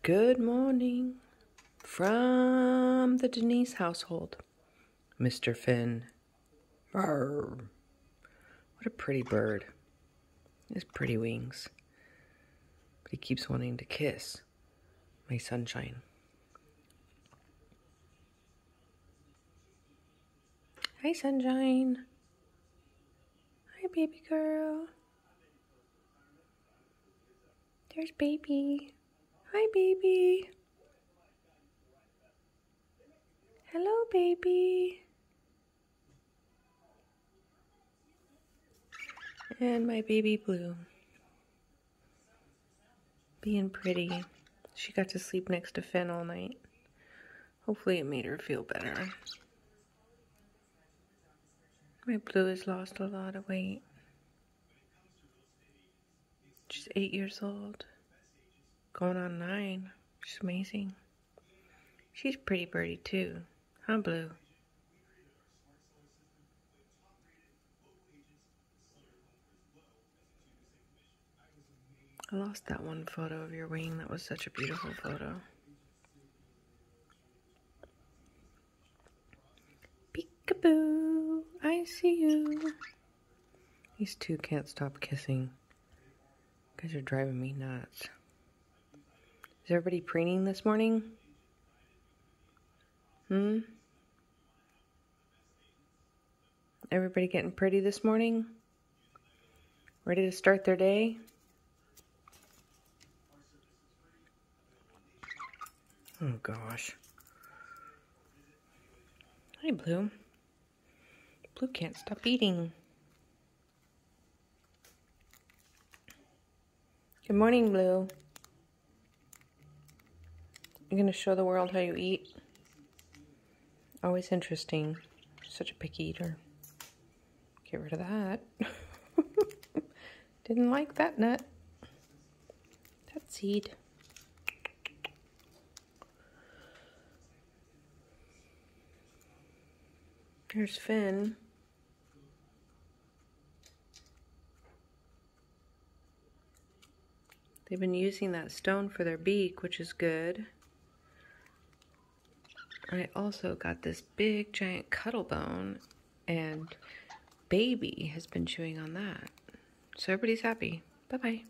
Good morning from the Denise household. Mr. Finn. Arr. What a pretty bird. He has pretty wings. But he keeps wanting to kiss my sunshine. Hi, sunshine. Hi, baby girl. There's baby. Hi, baby. Hello, baby. And my baby Blue. Being pretty. She got to sleep next to Finn all night. Hopefully it made her feel better. My Blue has lost a lot of weight. She's 8 years old. Going on 9. She's amazing. She's a pretty birdie too. Huh, Blue? I lost that one photo of your wing. That was such a beautiful photo. Peekaboo, I see you. These two can't stop kissing. You guys are driving me nuts. Is everybody preening this morning? Everybody getting pretty this morning? Ready to start their day? Oh gosh. Hi, Blue. Blue can't stop eating. Good morning, Blue. You're gonna show the world how you eat? Always interesting. Such a picky eater. Get rid of that. Didn't like that nut. That seed. Here's Finn. They've been using that stone for their beak, which is good. I also got this big giant cuttle bone, and baby has been chewing on that. So everybody's happy. Bye-bye.